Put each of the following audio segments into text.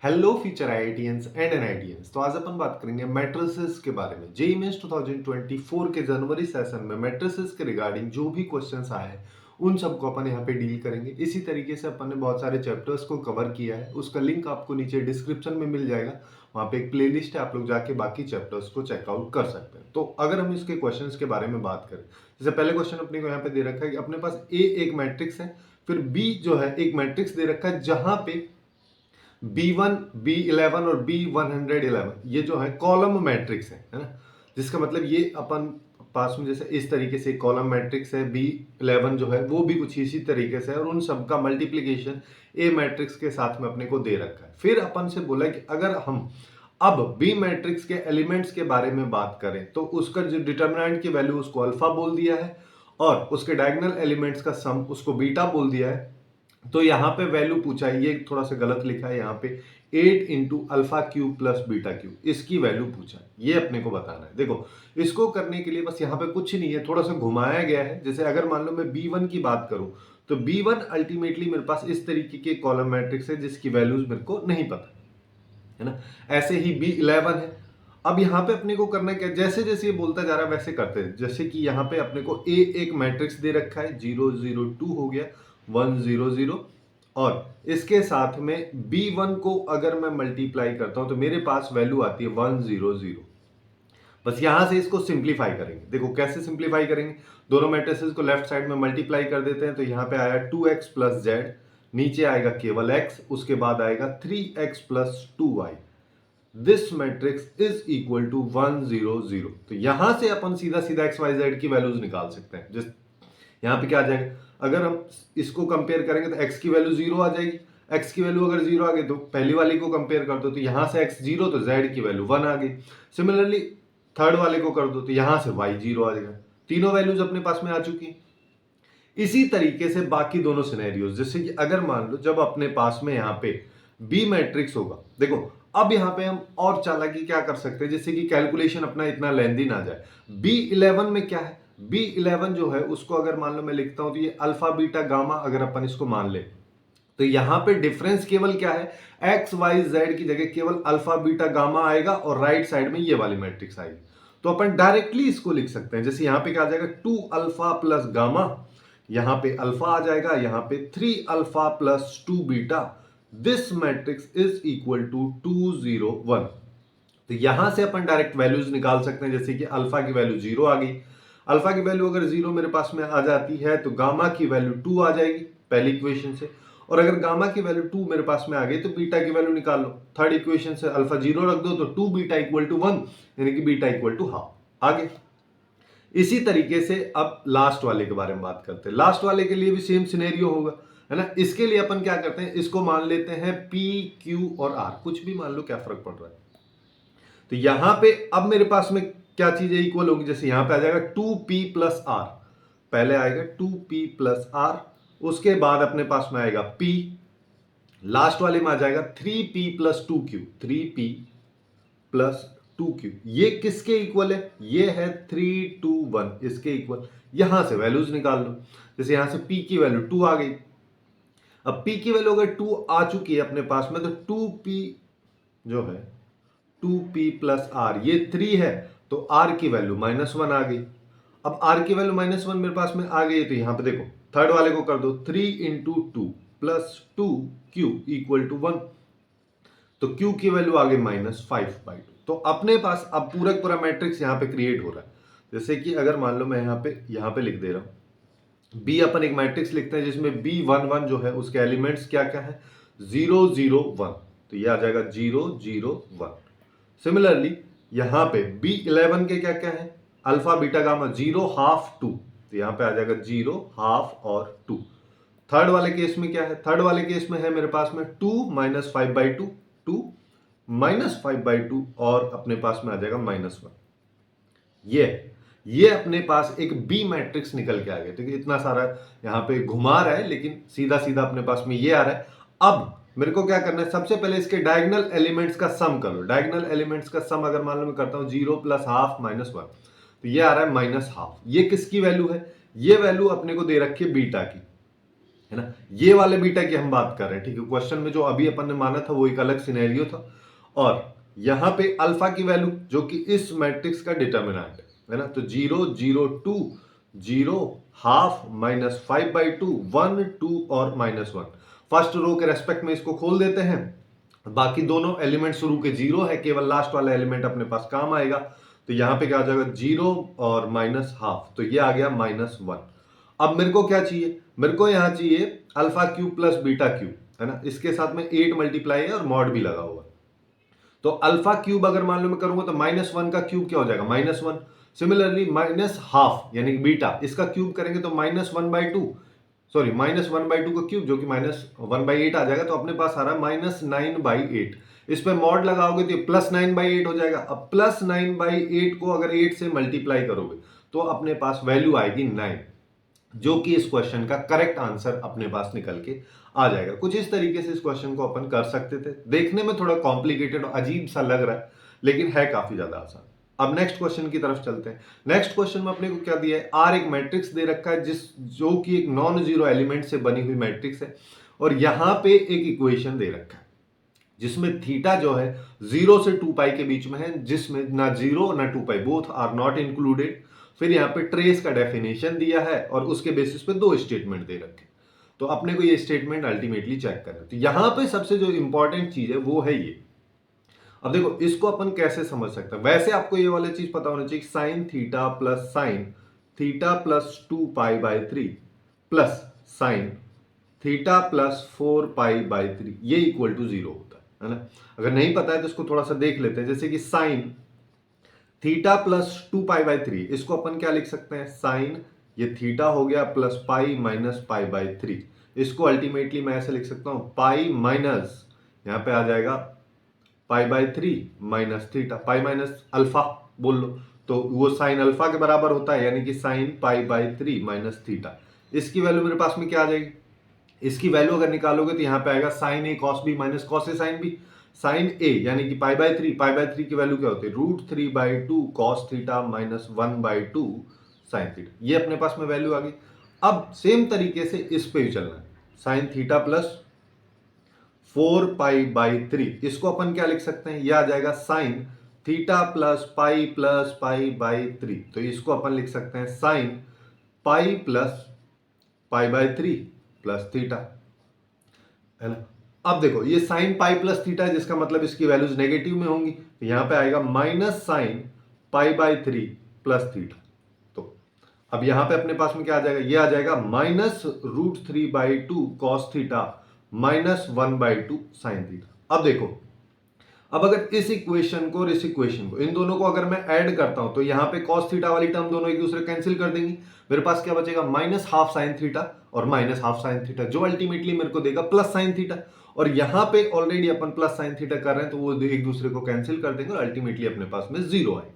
Hello future IITians and NITians. तो आज अपन बात करेंगे मैट्रिसेस के बारे में। जेईई मेंस 2024 के जनवरी सेशन में मैट्रिसेस के रिगार्डिंग जो भी क्वेश्चंस आए हैं उन सबको अपन यहाँ पे डील करेंगे। इसी तरीके से अपन ने बहुत सारे चैप्टर्स को कवर किया है, उसका लिंक आपको नीचे डिस्क्रिप्शन में मिल जाएगा। वहाँ पे एक प्लेलिस्ट है, आप लोग जाके बाकी चैप्टर्स को चेकआउट कर सकते हैं। तो अगर हम इसके क्वेश्चंस के बारे में बात करें, जैसे पहले क्वेश्चन अपने को यहाँ पे दे रखा है कि अपने पास ए एक मैट्रिक्स है, फिर बी जो है एक मैट्रिक्स दे रखा है जहां पे B1, B11 और B111 ये जो है कॉलम मैट्रिक्स है ना। जिसका मतलब ये अपन पास में जैसे इस तरीके से कॉलम मैट्रिक्स है, B11 जो है वो भी कुछ इसी तरीके से है, और उन सबका मल्टीप्लीकेशन ए मैट्रिक्स के साथ में अपने को दे रखा है। फिर अपन से बोला कि अगर हम अब बी मैट्रिक्स के एलिमेंट्स के बारे में बात करें तो उसका जो डिटर्मिनेंट की वैल्यू उसको अल्फा बोल दिया है, और उसके डायगोनल एलिमेंट्स का सम उसको बीटा बोल दिया है। तो यहाँ पे वैल्यू पूछा है, ये थोड़ा सा गलत लिखा है यहाँ पे 8 into alpha cube plus beta cube, इसकी वैल्यू पूछा है, ये अपने को बताना है। देखो इसको करने के लिए बस यहाँ पे कुछ नहीं है, थोड़ा सा घुमाया गया है। जैसे अगर मान लो मैं B1 की बात करूं तो B1 अल्टीमेटली मेरे पास इस तरीके के कॉलम मैट्रिक्स है जिसकी वैल्यूज मेरे को नहीं पता है ना। ऐसे ही B11 है। अब यहाँ पे अपने को करना क्या, जैसे जैसे ये बोलता जा रहा है वैसे करते हैं। जैसे कि यहाँ पे अपने को ए एक मैट्रिक्स दे रखा है, 0 0 2 हो गया, 1 0 0, और इसके साथ में B1 को अगर मैं मल्टीप्लाई करता हूं तो मेरे पास वैल्यू आती है 1 0 0। बस यहां से इसको सिंप्लीफाई करेंगे। देखो कैसे सिंप्लीफाई करेंगे, दोनों मैट्रिसेस को लेफ्ट साइड में मल्टीप्लाई कर देते हैं। तो यहाँ पे आया 2x प्लस जेड, नीचे आएगा केवल x, उसके बाद आएगा 3x plus 2y। This matrix is equal to 1 0 0। तो यहां से अपन सीधा सीधा एक्स वाई जेड की वैल्यूज निकाल सकते हैं। जिस यहाँ पे क्या आ जाएगा, अगर हम इसको कंपेयर करेंगे तो x की वैल्यू 0 आ जाएगी। x की वैल्यू अगर 0 आ गई तो पहली वाली को कंपेयर कर दो, तो यहां से x 0 तो z की वैल्यू 1 आ गई। सिमिलरली थर्ड वाले को कर दो तो यहां से y 0 आ जाएगा। तीनों वैल्यूज अपने पास में आ चुकी। इसी तरीके से बाकी दोनों सिनेरियोज, जैसे कि अगर मान लो जब अपने पास में यहाँ पे बी मैट्रिक्स होगा, देखो अब यहाँ पे हम और चालाकी क्या कर सकते हैं, जैसे कि कैलकुलेशन अपना इतना लेंदी ना जाए। B11 में क्या है, B11 जो है उसको अगर मान लो मैं लिखता हूं तो ये अल्फा बीटा गामा, अगर अपन इसको मान ले तो यहां पे डिफरेंस केवल क्या है, एक्स वाई जेड की जगह केवल अल्फा बीटा गामा आएगा और राइट साइड में ये वाली मैट्रिक्स आएगी। तो अपन डायरेक्टली इसको लिख सकते हैं, जैसे यहां पे क्या आ जाएगा 2 अल्फा प्लस गामा, यहां पे अल्फा आ जाएगा, यहां पे 3 alpha plus 2 beta. This matrix is equal to 2 0 1। तो यहां से अपन डायरेक्ट वैल्यूज निकाल सकते हैं, जैसे कि अल्फा की वैल्यू 0 आ गई। अल्फा की वैल्यू अगर 0 मेरे पास में आ जाती है तो गामा की वैल्यू 2 आ जाएगी पहली इक्वेशन से, और अगर गामा की वैल्यू 2 मेरे पास में आ गई तो बीटा की वैल्यू निकाल लो। थर्ड इक्वेशन से अल्फा 0 रख दो तो 2 बीटा इक्वल टू 1, यानी कि बीटा इक्वल टू हाफ। आगे इसी तरीके से अब लास्ट वाले के बारे में बात करते हैं। लास्ट वाले के लिए भी सेम सिनेरियो होगा, है ना। इसके लिए अपन क्या करते हैं, इसको मान लेते हैं P Q और R, कुछ भी मान लो, क्या फर्क पड़ रहा है। तो यहां पे अब मेरे पास में क्या चीजें इक्वल होगी, जैसे यहां पे आ जाएगा 2p प्लस आर, पहले आएगा 2p प्लस आर, उसके बाद अपने पास में आएगा p, लास्ट वाले में आ जाएगा 3p plus 2q, 3p plus 2q। ये किसके इक्वल है, ये है 3 2 1, इसके इक्वल। यहां से वैल्यूज निकाल लो, जैसे यहां से p की वैल्यू 2 आ गई। अब p की वैल्यू अगर 2 आ चुकी है अपने पास में तो 2p जो है 2p प्लस आर, ये 3 है तो r की वैल्यू -1 आ गई। अब r की वैल्यू -1 मेरे पास में आ गई, तो यहां पे देखो थर्ड वाले को कर दो 3 into 2 plus 2q equal to 1, तो q की वैल्यू आ गई -5/2। तो अपने पास अब पूरा मैट्रिक्स यहां पे क्रिएट हो रहा है। जैसे कि अगर मान लो मैं यहां पे लिख दे रहा हूं b, अपन एक मैट्रिक्स लिखते हैं जिसमें B11 जो है उसके एलिमेंट्स क्या क्या है, 0 0 1, तो ये आ जाएगा 0 0 1। सिमिलरली यहां पे B11 के क्या क्या है, अल्फा बीटा गामा 0 हाफ 2, तो यहां पे आ जाएगा 0 हाफ और 2। थर्ड वाले केस में क्या है, थर्ड वाले केस में है मेरे पास में 2 -5/2, 2 -5/2, और अपने पास में आ जाएगा -1। ये अपने पास एक बी मैट्रिक्स निकल के आ गया। ठीक है, इतना सारा यहां पे घुमा रहा है लेकिन सीधा सीधा अपने पास में ये आ रहा है। अब मेरे को क्या करना है, सबसे पहले इसके डायगोनल एलिमेंट्स का सम करो। डायगोनल एलिमेंट्स का सम अगर मान लो मैं करता हूं 0 प्लस हाफ -1, तो ये आ रहा है -1/2। ये किसकी वैल्यू है, ये वैल्यू अपने को दे रखी है बीटा की। है ना। ये वाले बीटा की हम बात कर रहे हैं, ठीक है। क्वेश्चन में जो अभी अपन ने माना था वो एक अलग सिनेरियो था, और यहां पे अल्फा की वैल्यू जो कि इस मैट्रिक्स का डिटर्मिनेंट है ना, तो 0 0 2 0 हाफ -5/2 1 2 और -1, फर्स्ट रो के रेस्पेक्ट में इसको खोल देते हैं। बाकी दोनों एलिमेंट शुरू के 0 है, केवल लास्ट वाला एलिमेंट अपने पास काम आएगा। तो यहां पे क्या आ जाएगा 0 और -हाफ, तो ये आ गया -1। अब मेरे को क्या चाहिए, मेरे को यहां चाहिए alpha cube plus beta cube, है ना। इसके साथ में 8 मल्टीप्लाई है और मॉड भी लगा हुआ। तो अल्फा क्यूब अगर मान लो मैं करूंगा तो -1 का क्यूब क्या हो जाएगा -1। सिमिलरली -हाफ यानी कि बीटा, इसका क्यूब करेंगे तो -1/2, सॉरी -1/2 का क्यूब जो कि -1/8 आ जाएगा। तो अपने पास आ रहा है -9/8। इस पे मॉड लगाओगे तो +9/8 हो जाएगा। अब +9/8 को अगर 8 से मल्टीप्लाई करोगे तो अपने पास वैल्यू आएगी 9, जो कि इस क्वेश्चन का करेक्ट आंसर अपने पास निकल के आ जाएगा। कुछ इस तरीके से इस क्वेश्चन को अपन कर सकते थे। देखने में थोड़ा कॉम्प्लिकेटेड और अजीब सा लग रहा है, लेकिन है काफी ज्यादा आसान। अब नेक्स्ट क्वेश्चन की तरफ चलते हैं। नेक्स्ट क्वेश्चन में अपने को क्या दिया है, आर एक मैट्रिक्स दे रखा है जो कि एक नॉन जीरो एलिमेंट से बनी हुई मैट्रिक्स है, और यहां पे एक इक्वेशन दे रखा है जिसमें थीटा जो है 0 से 2 पाई के बीच में है, जिसमें ना 0 ना 2 पाई, बोथ आर नॉट इंक्लूडेड। फिर यहाँ पे ट्रेस का डेफिनेशन दिया है और उसके बेसिस पे 2 स्टेटमेंट दे रखे। तो अपने को ये स्टेटमेंट अल्टीमेटली चेक करना है। तो यहां पे सबसे जो इंपॉर्टेंट चीज है वो है ये। अब देखो इसको अपन कैसे समझ सकते हैं। वैसे आपको ये वाली चीज पता होना चाहिए, sine theta plus 2 pi plus sine theta plus 4 pi ये इक्वल टू 0 होता है ना। अगर नहीं पता है तो इसको थोड़ा सा देख लेते हैं। जैसे कि साइन थीटा प्लस 2 पाई/3, इसको अपन क्या लिख सकते हैं, साइन ये थीटा हो गया प्लस पाई माइनस पाई/3। इसको अल्टीमेटली मैं ऐसे लिख सकता हूं, पाई माइनस यहां पे आ जाएगा pi minus theta, pi minus alpha बोल लो, तो वो साइन अल्फा के बराबर होता है, यानी कि साइन पाई/3 माइनस थीटा। इसकी वैल्यू मेरे पास में क्या आ जाएगी, इसकी वैल्यू अगर निकालोगे तो यहां पे आएगा sign A cos B minus cos A sine B. Sign ए यानी कि पाई/3 की वैल्यू क्या होती है, √3/2 cos theta minus 1/2 sine theta. ये अपने पास में वैल्यू आ गई। अब सेम तरीके से इस पे भी चलना है, साइन थीटा प्लस 4 पाई/3, इसको अपन क्या लिख सकते हैं, यह आ जाएगा साइन थीटा प्लस पाई/3। तो इसको अपन लिख सकते हैं sine pi plus pi plus theta, है ना। अब देखो ये साइन पाई प्लस थीटा है, जिसका मतलब इसकी वैल्यूज नेगेटिव में होंगी, तो यहां पे आएगा माइनस साइन पाई/3 प्लस थीटा। तो अब यहां पे अपने पास में क्या आ जाएगा, ये आ जाएगा -√3/2 cos theta minus 1/2 sine theta. अब देखो, अब अगर इस इक्वेशन को और इस इक्वेशन को, इन दोनों को अगर मैं ऐड करता हूं तो यहां पे कॉस थीटा वाली टर्म दोनों एक दूसरे कैंसिल कर देंगी। मेरे पास क्या बचेगा, -हाफ साइन थीटा और -हाफ साइन थीटा, जो अल्टीमेटली मेरे को देगा प्लस साइन थीटा। और यहां पे ऑलरेडी अपन प्लस साइन थीटा कर रहे हैं, तो वो एक दूसरे को कैंसिल कर देंगे और अल्टीमेटली अपने पास में 0 आएगा।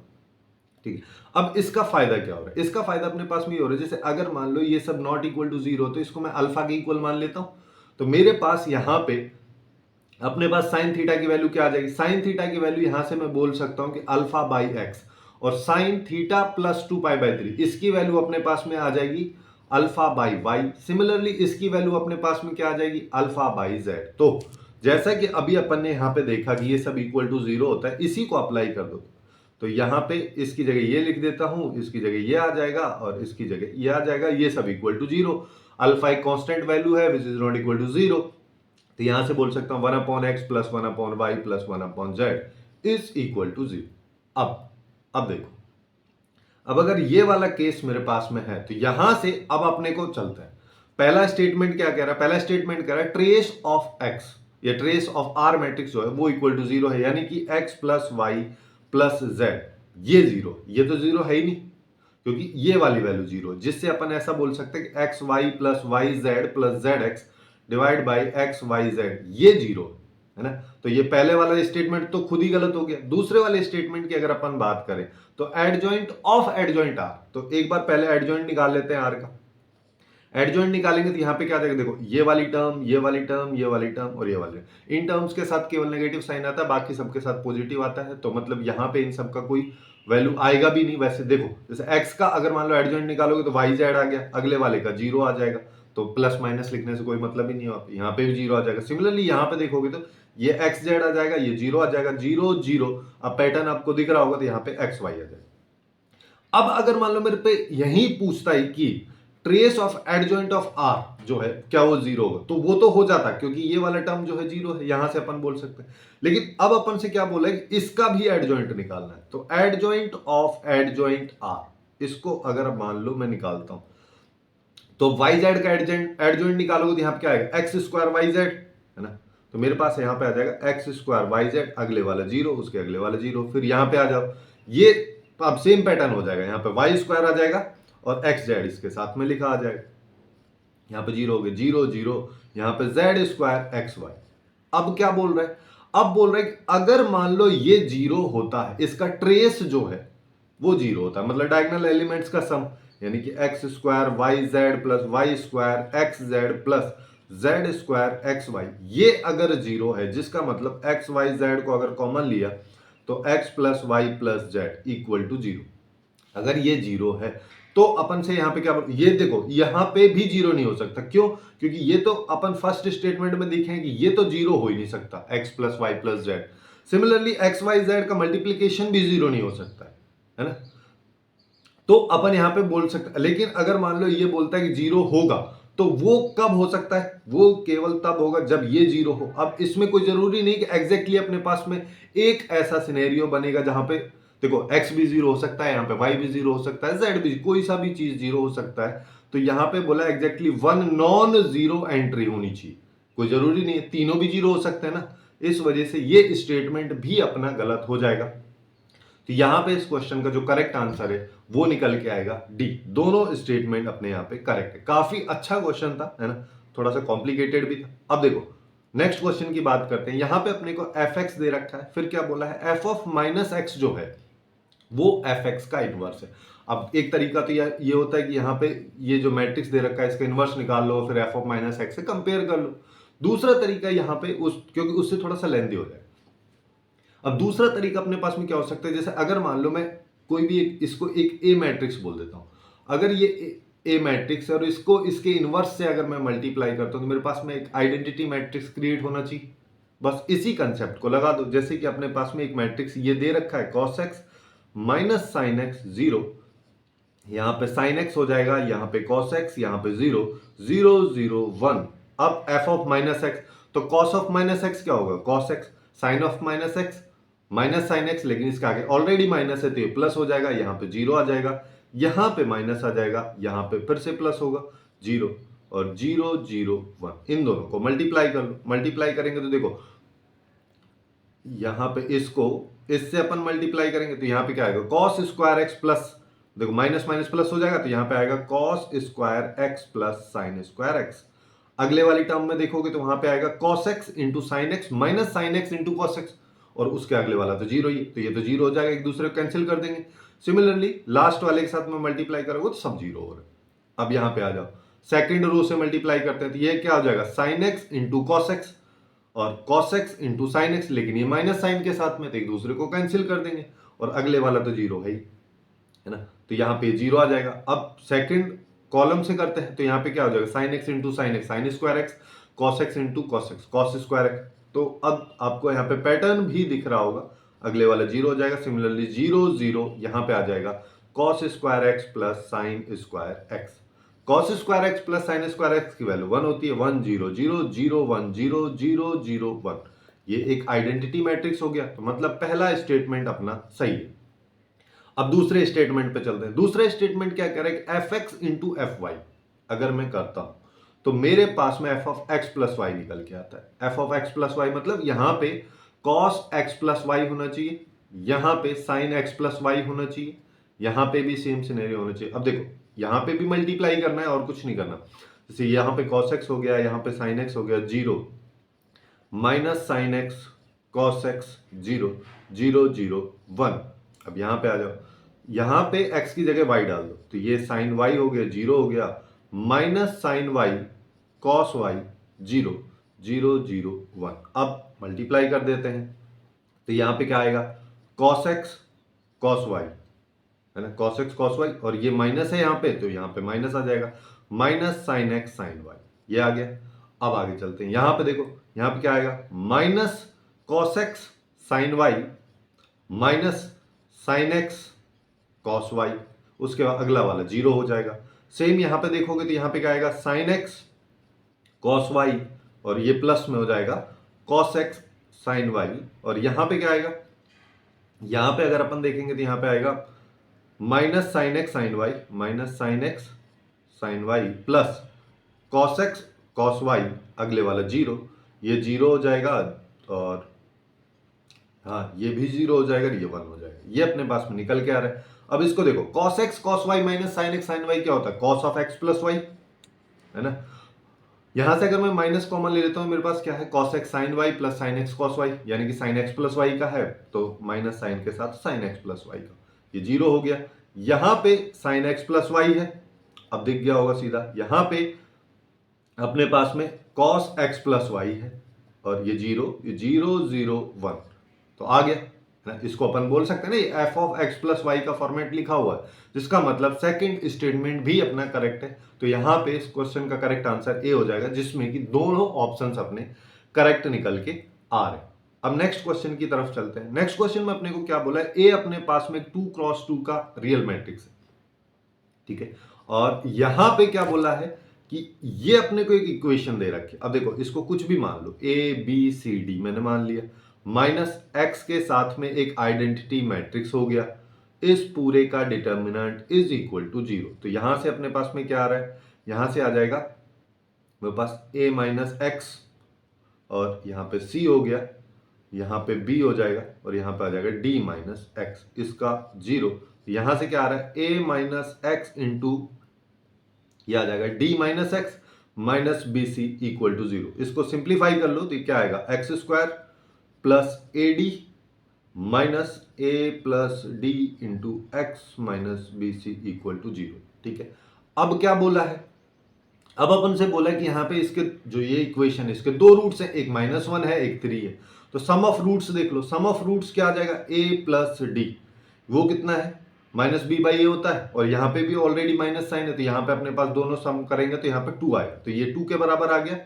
ठीक है। अब इसका फायदा क्या हो रहा है, इसका फायदा अपने पास में ये हो रहा है, जैसे अगर मान लो ये सब नॉट इक्वल टू 0, तो इसको मैं अल्फा के इक्वल मान लेता हूं। तो मेरे पास यहां पे अपने पास साइन थीटा की वैल्यू क्या आ जाएगी, साइन थीटा की वैल्यू यहां से मैं बोल सकता हूं कि अल्फा/x, और साइन थीटा प्लस 2 पाई/3 इसकी वैल्यू अपने पास में आ जाएगी अल्फा/y। सिमिलरली इसकी वैल्यू अपने पास में क्या आ जाएगी, अल्फा/z। तो जैसा कि अभी अपन ने यहां पे देखा कि ये सब इक्वल टू 0 होता है, इसी को अप्लाई कर दो। तो यहां पे इसकी जगह ये लिख देता हूं, इसकी जगह ये आ जाएगा और इसकी जगह ये आ जाएगा, ये सब इक्वल टू 0। अल्फा एक कांस्टेंट वैल्यू है which is not equal to 0, तो यहां से बोल सकता हूं 1/x plus 1/y plus 1/z is equal to 0। अब देखो, अब अगर ये वाला केस मेरे पास में है तो यहां से अब अपने को चलता है। पहला स्टेटमेंट क्या कह रहा है, पहला स्टेटमेंट कह रहा है ट्रेस ऑफ x या ट्रेस ऑफ r मैट्रिक्स जो है वो इक्वल टू 0 है, यानी कि x plus y plus z ये 0, ये तो 0 है ही नहीं क्योंकि ये वाली वैल्यू 0, जिससे अपन ऐसा बोल सकते हैं कि x y plus y z plus z x divide by x y z ये 0 है ना। तो ये पहले वाला स्टेटमेंट तो खुद ही गलत हो गया। दूसरे वाले स्टेटमेंट की अगर अपन बात करें तो एडजॉइंट ऑफ एडजॉइंट आर, तो एक बार पहले एडजॉइंट निकाल लेते हैं आर का। एडजॉइंट निकालेंगे तो यहां पे क्या देगा, देखो ये वाली टर्म, ये वाली टर्म, ये वाली टर्म और ये वाली, इन टर्म्स के साथ केवल नेगेटिव साइन आता है, बाकी सबके साथ पॉजिटिव आता है। तो मतलब यहां पे इन सब का कोई वैल्यू आएगा भी नहीं। वैसे देखो जैसे x का अगर मान लो एडजॉइंट निकालोगे तो वाई जेड आ गया, अगले वाले का 0 आ जाएगा। तो प्लस माइनस लिखने से कोई मतलब ही नहीं है, यहाँ पे भी जीरो आ जाएगा। सिमिलरली यहाँ पे देखोगे तो ये एक्स जेड आ जाएगा, ये जीरो आ जाएगा, जीरो जीरो। अब पैटर्न आपको दिख रहा होगा तो यहाँ पे एक्स वाई आ जाएगा। अब अगर मान लो मेरे पे यही पूछता है कि trace of adjoint of R जो है क्या वो जीरो होगा, तो वो तो हो जाता क्योंकि ये वाला टर्म जो है जीरो है, यहां से अपन बोल सकते हैं। लेकिन अब अपन से क्या बोला है कि इसका भी एडजॉइंट निकालना है, तो एडजॉइंट ऑफ एडजॉइंट आर, इसको अगर मान लो मैं निकालता हूं तो वाई जेड का एडजॉइंट निकालोगे तो यहाँ पे क्या आएगा, एक्स स्क्वायर वाई जेड है ना। तो मेरे पास यहाँ पे आ जाएगा एक्स स्क्वायर वाई जेड, अगले वाला जीरो, उसके अगले वाला जीरो। फिर यहाँ पे आ जाओ, ये अब सेम पैटर्न हो जाएगा, यहाँ पे वाई स्क्वायर आ जाएगा और एक्स जेड इसके साथ में लिखा आ जाएगा। यहाँ पे जीरो हो गए, जीरो जीरो, यहाँ पे जेड स्क्वायर एक्स वाई। अब क्या बोल रहा है, अब बोल रहा है कि अगर मान लो ये जीरो होता है, इसका ट्रेस जो है वो जीरो होता है, मतलब डायगोनल एलिमेंट्स का सम, यानी कि x square y z plus y square x z plus z square x y, ये अगर जीरो है, जिसका मतलब एक्स वाई जेड को अगर कॉमन लिया तो x plus y plus z equal to zero. अगर ये जीरो है तो अपन से यहां पे क्या, ये देखो यहां पे भी जीरो नहीं हो सकता, क्यों, क्योंकि ये तो अपन फर्स्ट स्टेटमेंट में देखें कि ये तो जीरो हो ही नहीं सकता, x plus y plus z. Similarly x y z का मल्टीप्लीकेशन भी जीरो नहीं हो सकता है ना। तो अपन यहां पे बोल सकते, लेकिन अगर मान लो ये बोलता है कि जीरो होगा, तो वो कब हो सकता है, वो केवल तब होगा जब ये जीरो हो। अब इसमें कोई जरूरी नहीं कि एग्जैक्टली अपने पास में एक ऐसा सिनेरियो बनेगा जहां पे देखो x भी जीरो हो सकता है, यहाँ पे y भी जीरो हो सकता है, z भी, कोई सा भी चीज जीरो हो सकता है। तो यहाँ पे बोला exactly one non zero entry होनी चाहिए, कोई जरूरी नहीं है, तीनों भी जीरो हो सकते हैं ना। इस वजह से ये स्टेटमेंट भी अपना गलत हो जाएगा। तो यहां पे इस क्वेश्चन का जो करेक्ट आंसर है वो निकल के आएगा डी, दोनों स्टेटमेंट अपने यहां पे करेक्ट है। काफी अच्छा क्वेश्चन था, है ना, थोड़ा सा कॉम्प्लिकेटेड भी था। अब देखो नेक्स्ट क्वेश्चन की बात करते हैं। यहां पे अपने को एफ एक्स दे रखा है, फिर क्या बोला है, एफ ऑफ माइनस एक्स जो है वो एफ एक्स का इनवर्स है। अब एक तरीका तो ये होता है कि यहाँ पे ये जो मैट्रिक्स दे रखा है इसका इनवर्स निकाल लो, फिर एफ ऑफ माइनस एक्स से कंपेयर कर लो। दूसरा तरीका यहाँ पे क्योंकि उससे थोड़ा सा लेंदी हो जाए। अब दूसरा तरीका अपने पास में क्या हो सकता है, जैसे अगर मान लो मैं कोई भी इसको एक ए मैट्रिक्स बोल देता हूं, अगर ये ए मैट्रिक्स है और इसको इसके इनवर्स से अगर मैं मल्टीप्लाई करता हूं तो मेरे पास में एक आइडेंटिटी मैट्रिक्स क्रिएट होना चाहिए। बस इसी कंसेप्ट को लगा दो, जैसे कि अपने पास में एक मैट्रिक्स ये दे रखा है cos x minus sine x zero, यहां पे साइन एक्स हो जाएगा, यहां पे कॉस एक्स, यहां पे जीरो जीरो जीरो वन। अब एफ ऑफ माइनस एक्स, तो कॉस ऑफ माइनस एक्स क्या होगा, cos x, sine of minus x minus sine x, लेकिन इसके आगे ऑलरेडी माइनस है तो ये प्लस हो जाएगा, यहां पे जीरो आ जाएगा, यहां पे माइनस आ जाएगा, यहां पे फिर से प्लस होगा, जीरो और जीरो जीरो वन, इन दोनों को मल्टीप्लाई कर लो। मल्टीप्लाई करेंगे तो देखो यहां पे इसको इससे अपन मल्टीप्लाई करेंगे तो यहां पे क्या आएगा, कॉस स्क्वायर एक्स प्लस, देखो माइनस माइनस प्लस हो जाएगा तो यहां पे आएगा cos square x plus sine square x. अगले वाली टर्म में देखोगे तो वहां पे आएगा cos x into sine x minus sine x into cos x, और उसके अगले वाला तो जीरो ही, तो ये तो जीरो हो जाएगा, एक दूसरे को कैंसिल कर देंगे। सिमिलरली लास्ट वाले के साथ में मल्टीप्लाई करोगे तो सब जीरो हो रहा है। अब यहां पे आ जाओ, सेकंड रो से मल्टीप्लाई करते हैं तो ये क्या हो जाएगा, sine x into cos x और cos x into sine x, लेकिन ये माइनस साइन के साथ में तो एक दूसरे को कैंसिल कर देंगे, और अगले वाला तो जीरो है ही, है ना, तो यहाँ पे जीरो आ जाएगा। अब सेकंड कॉलम से करते हैं तो यहाँ पे क्या हो जाएगा, sine x into sine x sine square x, cos x into cos x cos square x. तो अब आपको यहाँ पे पैटर्न भी दिख रहा होगा, अगले वाला जीरो हो जाएगा, सिमिलरली जीरो जीरो यहाँ पे आ जाएगा cos square x plus sine square x. Cos square x plus sine square x की वैल्यू वन होती है, one zero zero zero one zero zero zero one, ये एक आइडेंटिटी मैट्रिक्स हो गया। तो मतलब पहला स्टेटमेंट अपना सही है। अब दूसरे स्टेटमेंट पे चलते हैं। दूसरा स्टेटमेंट क्या कह रहा है कि f x into f y अगर मैं करता हूं तो मेरे पास में f of x plus y निकल के आता है। F of x plus y मतलब यहां पे कॉस एक्स प्लस वाई होना चाहिए, यहां पे साइन एक्स प्लस वाई होना चाहिए, यहां पे भी सेम सिनेरियो होना चाहिए। अब देखो यहां पे भी मल्टीप्लाई करना है और कुछ नहीं करना, जैसे यहां पे कॉस एक्स हो गया, यहां पे साइन एक्स हो गया, zero minus sine x cos x zero zero zero one. अब यहां पे आ जाओ, यहां पे x की जगह y डाल दो तो ये साइन y हो गया, जीरो हो गया, minus sine y cos y zero zero zero one. अब मल्टीप्लाई कर देते हैं तो यहां पे क्या आएगा, cos x cos y, है ना, cos x cos y, और ये माइनस है यहां पे तो यहां पे माइनस आ जाएगा, minus sine x sine y, ये आ गया। अब आगे चलते हैं, यहां पे देखो, यहां पे क्या आएगा, minus cos x sine y minus sine x cos y, उसके बाद अगला वाला जीरो हो जाएगा। सेम यहां पे देखोगे तो यहां पे क्या आएगा, साइन एक्स कॉस वाई, और ये प्लस में हो जाएगा कॉस एक्स साइन वाई, और यहां पे क्या आएगा, यहां पे अगर अपन देखेंगे तो यहां पे आएगा minus sine x sine y minus sine x sine y plus cos x cos y, अगले वाला जीरो, ये जीरो हो जाएगा, और हाँ ये भी जीरो हो जाएगा, ये वन हो जाएगा, ये अपने पास में निकल के आ रहा है। अब इसको देखो, cos x cos y minus sine x sine y क्या होता है, cos of x plus y, है ना। यहां से अगर मैं माइनस कॉमन ले लेता हूं, मेरे पास क्या है, cos x sine y plus sine x cos y, यानी कि साइन एक्स प्लस वाई का है तो माइनस साइन के साथ साइन एक्स प्लस वाई का, ये जीरो हो गया। यहां पे साइन एक्स प्लस वाई है, अब दिख गया होगा सीधा, यहां पे अपने पास में कॉस एक्स प्लस वाई है, और ये जीरो जीरो जीरो वन, तो आ गया ना। इसको अपन बोल सकते हैं ना, f of x plus y का फॉर्मेट लिखा हुआ है, जिसका मतलब सेकंड स्टेटमेंट भी अपना करेक्ट है। तो यहां पे इस क्वेश्चन का करेक्ट आंसर ए हो जाएगा, जिसमें कि दोनों ऑप्शंस अपने करेक्ट निकल के आ रहे हैं। अब नेक्स्ट क्वेश्चन की तरफ चलते हैं। नेक्स्ट क्वेश्चन में अपने को क्या बोला है, ए अपने पास में 2x2 का रियल मैट्रिक्स है, ठीक है, और यहां पे क्या बोला है कि ये अपने को एक इक्वेशन दे रखी है। अब देखो, इसको कुछ भी मान लो, ए बी सी डी मैंने मान लिया, माइनस एक्स के साथ में एक आइडेंटिटी मैट्रिक्स हो गया, इस पूरे का determinant is equal to zero. तो यहां से अपने पास में क्या आ रहा है, यहां से आ जाएगा मेरे पास ए माइनस एक्स, और यहां पे सी हो गया, यहां पे बी हो जाएगा, और यहां पे आ जाएगा डी माइनस एक्स, इसका जीरो। यहां से क्या आ रहा है, ए माइनस एक्स इंटू, यह आ जाएगा D minus x minus B C equal to zero. इसको सिंप्लीफाई कर लो तो क्या आएगा, x square plus A D minus A plus D into x minus B C equal to zero, ठीक है। अब क्या बोला है, अब अपन से बोला है कि यहाँ पे इसके जो ये इक्वेशन है, इसके दो रूट्स हैं, एक -1 है एक 3 है, तो सम ऑफ रूट्स देख लो, सम ऑफ रूट्स क्या आ जाएगा, a प्लस डी, वो कितना है, माइनस बी बाई ए होता है, और यहाँ पे भी ऑलरेडी माइनस साइन है, तो यहाँ पे अपने पास दोनों सम करेंगे तो यहाँ पे 2 आएगा, तो ये 2 के बराबर आ गया।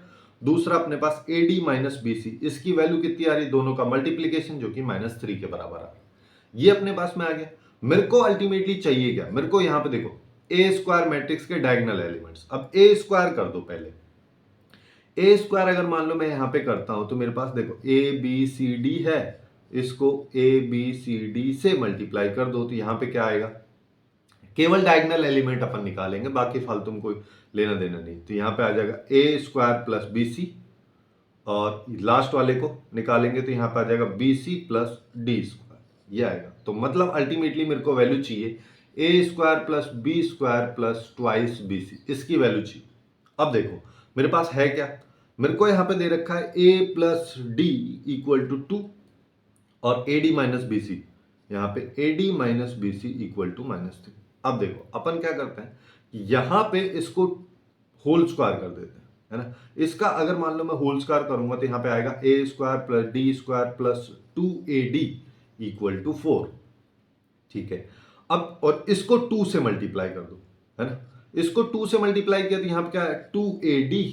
दूसरा अपने पास A D minus B C, इसकी वैल्यू कितनी आ रही है, दोनों का मल्टीप्लीकेशन, जो कि -3 के बराबर आ रहा है, ये अपने पास में आ गया। मेरे को अल्टीमेटली चाहिए क्या, मेरे को यहाँ पे देखो ए स्क्वायर मैट्रिक्स के डायगोनल एलिमेंट्स, अब ए स्क्वायर कर दो पहले। ए स्क्वायर अगर मान लो मैं यहां पे करता हूं तो मेरे पास देखो ए बी सी डी है, इसको ए बी सी डी से मल्टीप्लाई कर दो, तो यहां पे क्या आएगा, केवल डायगोनल एलिमेंट अपन निकालेंगे, बाकी फालतू में कोई लेना देना नहीं। तो यहां पे आ जाएगा ए स्क्वायर प्लस बी सी, और लास्ट वाले को निकालेंगे तो यहां पे आ जाएगा B C plus D square, ये आएगा। तो मतलब अल्टीमेटली मेरे को वैल्यू चाहिए A square plus B square plus twice B C, इसकी वैल्यू चाहिए। अब देखो मेरे पास है क्या, मेरे को यहां पे दे रखा है A plus D equal to 2, और A D minus B C, यहां पे A D minus B C equal to -3। अब देखो अपन क्या करते हैं, यहां पे इसको होल स्क्वायर कर देते हैं, है ना। इसका अगर मान लो मैं होल स्क्वायर करूंगा तो यहां पे आएगा A square plus D square plus 2ad equal to 4, ठीक है। अब और इसको 2 से मल्टीप्लाई कर दो, है ना, इसको 2 से मल्टीप्लाई किया तो यहां पे क्या है, 2ad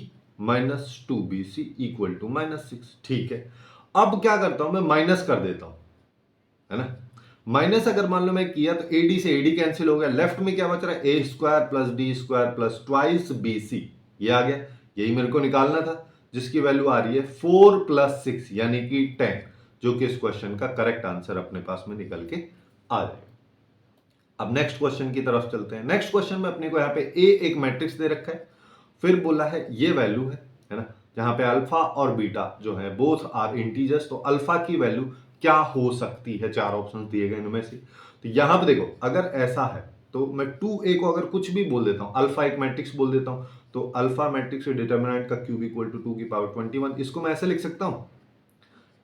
minus 2bc equal to -6, ठीक है। अब क्या करता हूं मैं, माइनस कर देता हूं, है ना। माइनस अगर मान लो मैं किया तो एडी से एडी कैंसिल हो गया, लेफ्ट में क्या बच रहा है, A square plus D square plus twice B C, ये आ गया। यही मेरे को निकालना था, जिसकी वैल्यू आ रही है 4 प्लस 6 यानी कि 10, जो कि इस क्वेश्चन का करेक्ट आंसर अपने पास में निकल के आ जाएगा। अब नेक्स्ट क्वेश्चन की तरफ चलते हैं। नेक्स्ट क्वेश्चन में अपने को यहाँ पे ए एक मैट्रिक्स दे रखा है, फिर बोला है ये वैल्यू है ना, जहां पे अल्फा और बीटा जो है बोथ आर इंटीजर्स, तो अल्फा की वैल्यू क्या हो सकती है, 4 ऑप्शन दिए गए इनमें से। तो यहां पे देखो अगर ऐसा है तो मैं 2a को अगर कुछ भी बोल देता हूं, अल्फा एक मैट्रिक्स बोल देता हूं, तो अल्फा मैट्रिक्स के डिटर्मिनेंट का क्यूब इक्वल टू 2 की पावर 21, इसको मैं ऐसे लिख सकता हूं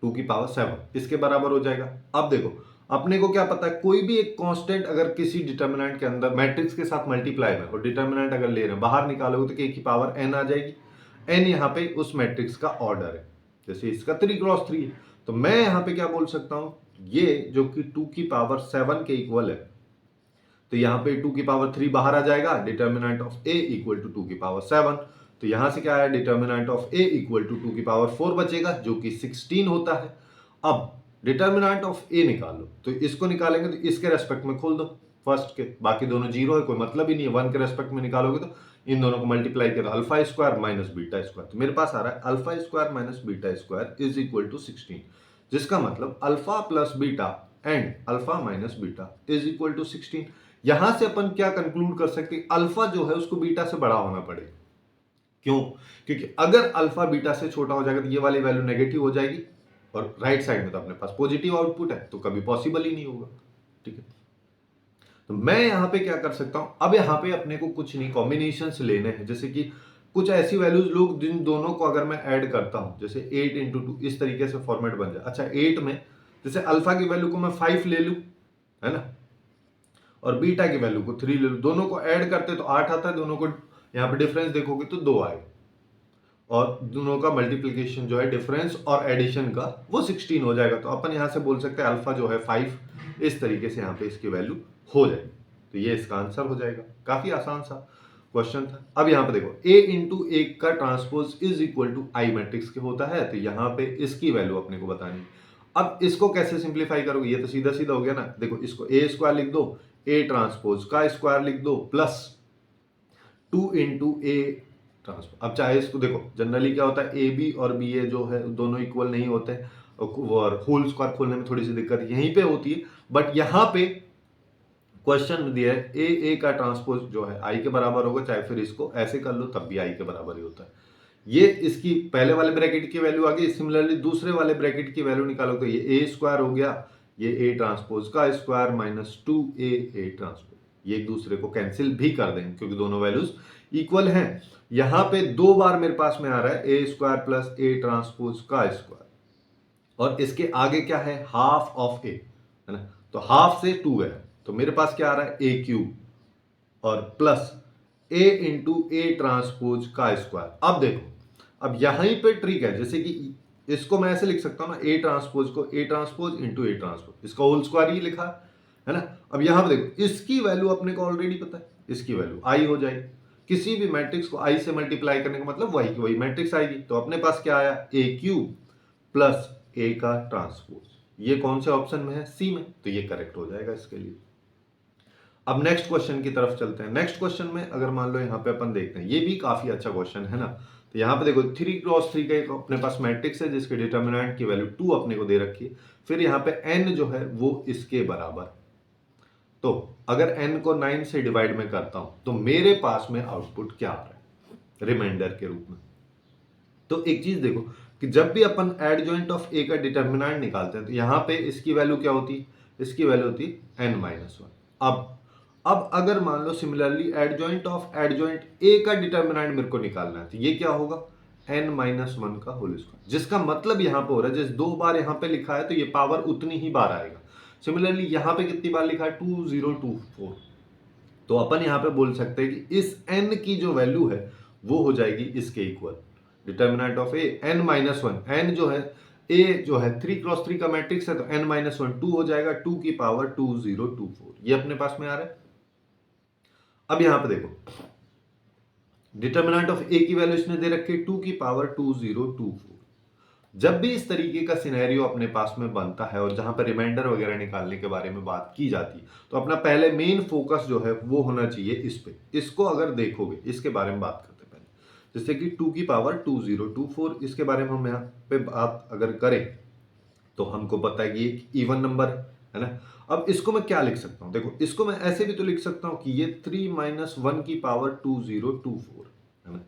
2 की पावर 7, इसके बराबर हो जाएगा। अब देखो अपने को क्या पता है, कोई भी एक कांस्टेंट अगर किसी डिटर्मिनेंट के अंदर मैट्रिक्स के साथ मल्टीप्लाई में और डिटर्मिनेंट अगर ले रहे हैं, बाहर निकालोगे तो k की पावर n आ जाएगी। n यहाँ पे उस मैट्रिक्स का ऑर्डर है, जैसे इसका 3x3 है, तो मैं यहाँ पे क्या बोल सकता हूं, ये जो कि 2 की पावर 7 के इक्वल है, तो यहाँ पे 2 की पावर 3 बाहर आ जाएगा, determinant of a equal to 2 की पावर 7। तो यहां से क्या आया, determinant of a equal to 2 की पावर 4 बचेगा जो कि 16 होता है। अब डिटर्मिनेंट ऑफ a निकालो, तो इसको निकालेंगे तो इसके रेस्पेक्ट में खोल दो फर्स्ट के, बाकी दोनों जीरो है, कोई मतलब ही नहीं है। 1 के रेस्पेक्ट में निकालोगे तो इन दोनों को मल्टीप्लाई किया, alpha square minus beta square, तो मेरे पास आ रहा है alpha square minus beta square is equal to 16, जिसका मतलब alpha plus beta and alpha minus beta is equal to 16। यहां से अपन क्या कंक्लूड कर सकते हैं, अल्फा जो है उसको बीटा से बड़ा होना पड़ेगा। क्यों? क्योंकि अगर अल्फा बीटा से छोटा हो जाएगा तो ये वाली वैल्यू नेगेटिव हो जाएगी, और राइट साइड में तो अपने पास पॉजिटिव आउटपुट है, तो कभी पॉसिबल ही नहीं होगा। ठीक है, तो मैं यहां पे क्या कर सकता हूं, अब यहां पे अपने को कुछ नहीं कॉम्बिनेशंस लेने हैं, जैसे कि कुछ ऐसी वैल्यूज लोग जिन दोनों को अगर मैं ऐड करता हूं, जैसे 8 इंटू 2 इस तरीके से फॉर्मेट बन जाए। अच्छा, 8 में जैसे अल्फा की वैल्यू को मैं 5 ले लूं, है ना, और बीटा की वैल्यू को 3 ले लूं, दोनों को ऐड करते तो 8 आता है, दोनों को यहां पे डिफरेंस देखोगे तो 2 आएगा, और दोनों का मल्टीप्लीकेशन जो है डिफरेंस और एडिशन का वो 16 हो जाएगा। तो अपन यहां से बोल सकते हैं अल्फा जो है 5, इस तरीके से यहां पे इसकी वैल्यू हो जाएगी। तो ये इसका आंसर हो जाएगा। काफी आसान सा क्वेश्चन था। अब यहां पे देखो a इंटू ए का transpose is equal to I matrix के होता है, तो यहां पे इसकी वैल्यू अपने को बतानी। अब इसको कैसे सिंप्लीफाई करोगे, ये तो सीधा सीधा हो गया ना। देखो इसको ए स्क्वायर लिख दो, ए ट्रांसपोज का स्क्वायर लिख दो, प्लस 2 इंटू ए ट्रांसफर। अब चाहे इसको देखो, जनरली क्या होता है, ए बी और बी ए जो है दोनों इक्वल नहीं होते, और होल स्क्वायर खोलने में थोड़ी सी दिक्कत यहीं पे होती है। बट यहां पे क्वेश्चन दिया है ए का ट्रांसपोज जो है आई के बराबर होगा, चाहे फिर इसको ऐसे कर लो तब भी आई के बराबर ही होता है। ये इसकी पहले वाले ब्रैकेट की वैल्यू आ गई, सिमिलरली दूसरे वाले ब्रैकेट की वैल्यू निकालो तो ये ए स्क्वायर हो गया, ये ए ट्रांसपोज का स्क्वायर माइनस 2a ट्रांसपोज, ये एक दूसरे को कैंसिल भी कर देंगे क्योंकि दोनों वैल्यूज इक्वल हैं। यहां पे 2 बार मेरे पास में आ रहा है A square plus A transpose का स्क्वायर, और इसके आगे क्या है, हाफ ऑफ ए, है ना, तो हाफ से 2 है, तो मेरे पास क्या आ रहा है ए क्यूब और plus A into A transpose का स्क्वायर। अब देखो, अब यहीं पे ट्रिक है, जैसे कि इसको मैं ऐसे लिख सकता हूं ना, ए ट्रांसपोज को A transpose into A transpose, इसका होल स्क्वायर ही लिखा है ना। अब यहां पे देखो, इसकी वैल्यू अपने को ऑलरेडी पता है, इसकी वैल्यू आई हो जाएगी। किसी भी मैट्रिक्स को आई से मल्टीप्लाई करने का मतलब वही की वही मैट्रिक्स आएगी। तो अपने पास क्या आया, ए क्यूब प्लस ए का ट्रांसपोज, ये कौन से ऑप्शन में है, सी में, तो ये करेक्ट हो जाएगा इसके लिए। अब नेक्स्ट क्वेश्चन की तरफ चलते हैं। नेक्स्ट क्वेश्चन में अगर मान लो यहाँ पे अपन देखते हैं, ये भी काफी अच्छा क्वेश्चन है ना। तो यहाँ पे देखो 3x3 का एक अपने पास मैट्रिक्स है जिसके डिटर्मिनेंट की वैल्यू 2 अपने को दे रखी है, फिर यहाँ पे n जो है वो इसके बराबर। तो अगर n को 9 से डिवाइड में करता हूं तो मेरे पास में आउटपुट क्या आ रहा है, रिमाइंडर के रूप में। तो एक चीज देखो कि जब भी अपन एडजॉइंट ऑफ a का डिटर्मिनेंट निकालते हैं तो यहाँ पे इसकी वैल्यू क्या होती है, इसकी वैल्यू होती है n-1। अब अगर मान लो similarly adjoint of adjoint A का डिटर्मिनेंट मेरे को निकालना है, तो ये क्या होगा, n-1 का होल स्क्वायर, जिसका मतलब यहां पे हो रहा है जैसे 2 बार यहां पे लिखा है तो ये पावर उतनी ही बार आएगा। सिमिलरली यहां पे कितनी बार लिखा है, 2024, तो अपन यहां पे बोल सकते हैं कि इस n की जो वैल्यू है वो हो जाएगी इसके equal, determinant of A n-1, n जो है ए जो है 3x3 का मैट्रिक्स है तो n-1 2 हो जाएगा, 2 की पावर 2024, ये अपने पास में आ रहा है। अब यहां पे देखो, डिटर्मिनेंट ऑफ ए की वैल्यू इसने दे रखी है 2 की पावर 2024। जब भी इस तरीके का सिनेरियो अपने पास में बनता है और जहां पर रिमाइंडर वगैरह निकालने के बारे में बात की जाती है, तो अपना पहले मेन फोकस जो है वो होना चाहिए इस पे। इसको अगर देखोगे, इसके बारे में बात करते हैं पहले, जैसे कि 2 की पावर 2024, इसके बारे में हम यहाँ पे बात अगर करें तो हमको पता है कि ये इवन नंबर है ना। अब इसको मैं क्या लिख सकता हूं, देखो इसको मैं ऐसे भी तो लिख सकता हूं कि ये 3-1 की पावर 2024 है ना।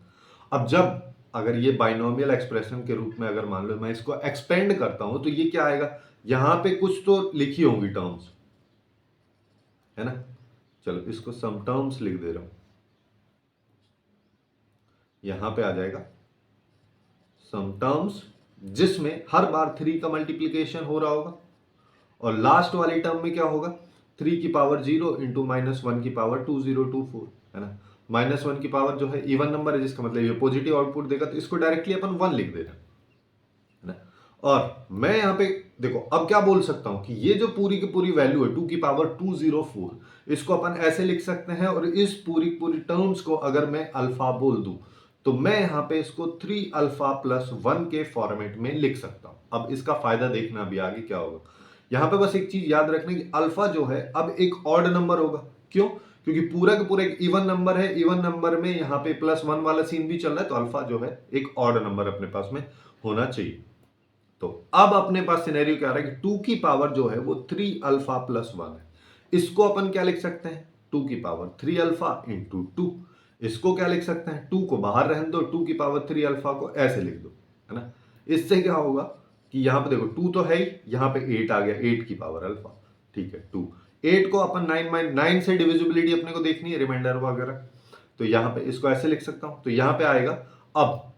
अब जब अगर ये बाइनोमियल एक्सप्रेशन के रूप में अगर मान लो मैं इसको एक्सपेंड करता हूं तो ये क्या आएगा, यहां पे कुछ तो लिखी होंगी टर्म्स, है ना। चलो इसको सम टर्म्स लिख दे रहा हूं, यहां पे आ जाएगा सम टर्म्स, जिसमें हर बार 3 का मल्टीप्लीकेशन हो रहा होगा, और लास्ट वाली टर्म में क्या होगा, 3 की पावर 0 इंटू -1 की पावर 2024, है ना। -1 की पावर जो है इवन नंबर है, जिसका मतलब ये पॉजिटिव आउटपुट देगा, तो इसको डायरेक्टली अपन 1 लिख दे रहे हैं, है ना। और मैं यहाँ पे देखो अब क्या बोल सकता हूं कि ये जो पूरी की पूरी वैल्यू है 2 की पावर 204, इसको अपन ऐसे लिख सकते हैं, और इस पूरी पूरी टर्म्स को अगर मैं अल्फा बोल दूं तो मैं यहाँ पे इसको 3 अल्फा प्लस 1 के फॉर्मेट में लिख सकता हूं। अब इसका फायदा देखना अभी आगे क्या होगा। यहाँ पे बस एक चीज याद रखना कि अल्फा जो है अब एक ऑड नंबर होगा। क्यों? क्योंकि पूरा का पूरा एक इवन नंबर है, इवन नंबर में यहाँ पे +1 वाला सीन भी चल रहा है, तो अल्फा जो है एक ऑड नंबर अपने पास में होना चाहिए। तो अब अपने पास सिनेरियो क्या आ रहा है कि 2 की पावर जो है वो 3 अल्फा प्लस 1 है। इसको अपन क्या लिख सकते हैं? 2 की पावर 3 अल्फा इंटू 2। इसको क्या लिख सकते हैं? 2 को बाहर रहने दो, 2 की पावर 3 अल्फा को ऐसे लिख दो, है ना। इससे क्या होगा कि यहां पे देखो 2 तो है ही, यहां पे 8 आ गया, 8 की पावर अल्फा, ठीक है 2। 8 को अपन 9 से डिविजिबिलिटी अपने को देखनी है, रिमाइंडर वगैरह, तो यहां पे इसको ऐसे लिख सकता हूं। तो यहां पे आएगा, अब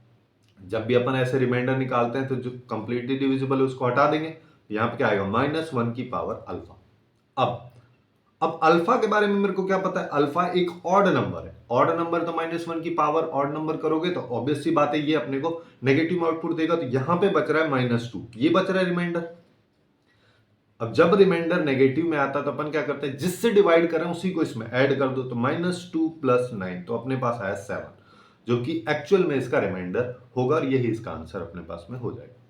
जब भी अपन ऐसे रिमाइंडर निकालते हैं तो जो कंप्लीटली डिविजिबल है उसको हटा देंगे, यहां पे क्या आएगा -1 की पावर अल्फा। अब अल्फा के बारे में मेरे को क्या पता है? अल्फा एक ऑड नंबर है, ऑड नंबर तो -1 की पावर ऑड नंबर करोगे तो ऑब्वियस सी बात है ये अपने को नेगेटिव आउटपुट देगा। तो यहां पे बच रहा है -2, ये बच रहा है रिमाइंडर। अब जब रिमाइंडर नेगेटिव में आता है तो अपन क्या करते हैं, जिससे डिवाइड कर रहे हैं उसी को इसमें ऐड कर दो, तो -2 प्लस 9, तो अपने पास आया 7, जो कि एक्चुअल में इसका रिमाइंडर होगा, और यही इसका आंसर अपने पास में हो जाएगा।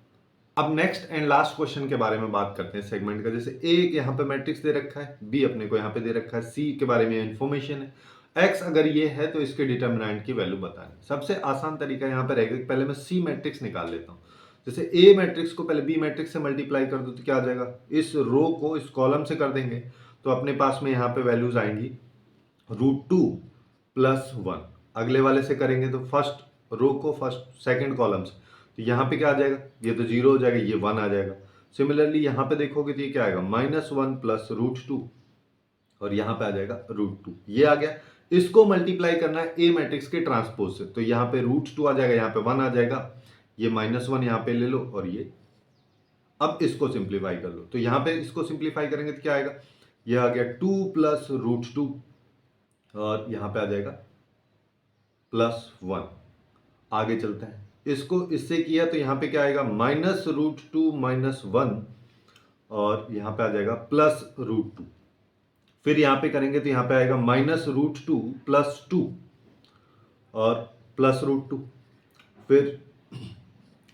अब नेक्स्ट एंड लास्ट क्वेश्चन के बारे में बात करते हैं सेगमेंट का। जैसे ए यहाँ पे मैट्रिक्स दे रखा है, बी अपने को यहाँ पे दे रखा है, सी के बारे में इंफॉर्मेशन है, एक्स अगर ये है तो इसके डिटर्मिनेंट की वैल्यू बतानी। सबसे आसान तरीका यहाँ पे रहेगा कि पहले मैं सी मैट्रिक्स निकाल लेता हूँ। जैसे ए मैट्रिक्स को पहले बी मैट्रिक्स से मल्टीप्लाई कर दो तो क्या आ जाएगा, इस रो को इस कॉलम से कर देंगे तो अपने पास में यहाँ पे वैल्यूज आएंगी √2 प्लस 1। अगले वाले से करेंगे तो फर्स्ट रो को फर्स्ट सेकंड कॉलम से, तो यहाँ पे क्या आ जाएगा, ये तो 0 हो जाएगा, ये 1 आ जाएगा। सिमिलरली यहाँ पे देखोगे तो ये क्या आएगा, -1 प्लस √2, और यहाँ पे आ जाएगा √2, ये आ गया। इसको मल्टीप्लाई करना है ए मैट्रिक्स के ट्रांसपोज से, तो यहाँ पे √2 आ जाएगा, यहाँ पे 1 आ जाएगा, ये -1 यहाँ पे ले लो, और ये अब इसको सिंप्लीफाई कर लो, तो यहाँ पे इसको सिंप्लीफाई करेंगे तो क्या आएगा, ये आ गया 2 प्लस √2, और यहाँ पे आ जाएगा +1। आगे चलते हैं, इसको इससे किया तो यहाँ पे क्या आएगा, -√2 -1, और यहाँ पे आ जाएगा +√2। फिर यहाँ पे करेंगे तो यहाँ पे आएगा -√2 प्लस 2 और +√2। फिर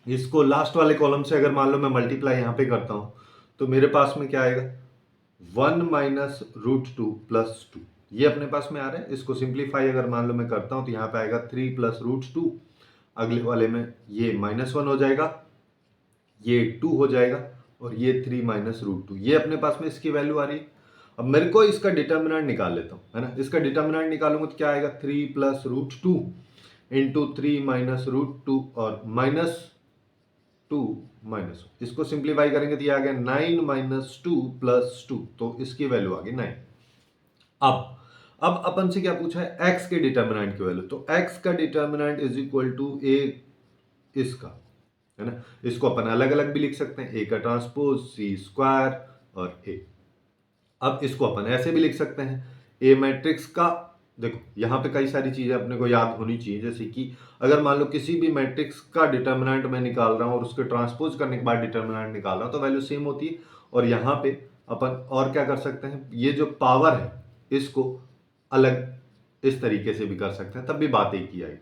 इसको लास्ट वाले कॉलम से अगर मान लो मैं मल्टीप्लाई यहाँ पे करता हूँ तो मेरे पास में क्या आएगा, 1 -√2 प्लस 2, ये अपने पास में आ रहा है। इसको सिंप्लीफाई अगर मान लो मैं करता हूँ तो यहाँ पे आएगा 3 प्लस √2, अगले वाले में ये -1 हो जाएगा, ये 2 हो जाएगा, और ये 3 -√2, ये अपने पास में इसकी वैल्यू आ रही है। अब मेरे को इसका डिटर्मिनेंट निकाल लेता हूँ, है ना। इसका डिटर्मिनेंट निकालूंगा तो क्या आएगा, 3 प्लस √2 इंटू 3 -√2 और -2 इसको सिंप्लीफाई करेंगे तो ये आ गया 9 -2 प्लस 2, तो इसकी वैल्यू आ गई 9। अब अपन से क्या पूछा है, x के डिटर्मिनेंट की वैल्यू, तो x का determinant is equal to a इसका, है ना। इसको अपन अलग अलग भी लिख सकते हैं, a का ट्रांसपोज c² और a। अब इसको अपन ऐसे भी लिख सकते हैं, ए मैट्रिक्स का, देखो यहाँ पे कई सारी चीजें अपने को याद होनी चाहिए, जैसे कि अगर मान लो किसी भी मैट्रिक्स का डिटर्मिनेंट मैं निकाल रहा हूँ और उसके ट्रांसपोज करने के बाद डिटर्मिनेंट निकाल रहा हूँ तो वैल्यू सेम होती है। और यहाँ पे अपन और क्या कर सकते हैं, ये जो पावर है इसको अलग इस तरीके से भी कर सकते हैं, तब भी बात एक ही आएगी।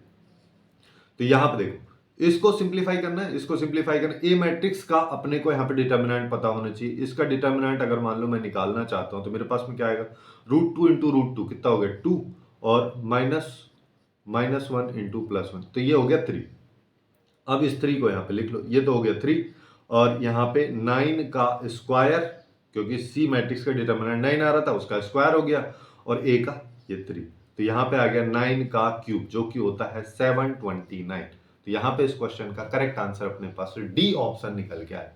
तो यहाँ पे देखो, इसको सिंप्लीफाई करना है, इसको सिंप्लीफाई करना है। ए मैट्रिक्स का अपने को यहाँ पे डिटर्मिनेंट पता होना चाहिए। इसका डिटर्मिनेंट अगर मान लो मैं निकालना चाहता हूँ तो मेरे पास में क्या आएगा, √2 इंटू √2 कितना हो गया 2, और -1 इंटू +1, तो ये हो गया 3। अब इस 3 को यहाँ पे लिख लो, ये तो हो गया 3, और यहाँ पे 9 का स्क्वायर, क्योंकि सी मैट्रिक्स का डिटर्मिनेंट 9 आ रहा था, उसका स्क्वायर हो गया, और ए का ये 3, तो यहाँ पे आ गया 9 का क्यूब, जो कि होता है 729। तो यहाँ पे इस क्वेश्चन का करेक्ट आंसर अपने पास डी ऑप्शन निकल के आया।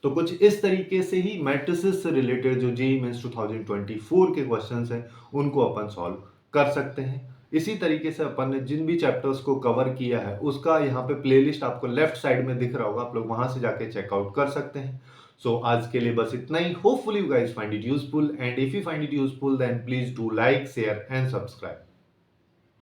तो कुछ इस तरीके से ही मैट्रिसेस से रिलेटेड जो जेईई मेंस 2024 के क्वेश्चंस हैं उनको अपन सॉल्व कर सकते हैं। इसी तरीके से अपन ने जिन भी चैप्टर्स को कवर किया है उसका यहाँ पे प्लेलिस्ट आपको लेफ्ट साइड में दिख रहा होगा, आप लोग वहां से जाके चेकआउट कर सकते हैं। सो आज के लिए बस इतना ही। Hopefully you guys find it useful, and if you find it useful then please do like, share and subscribe.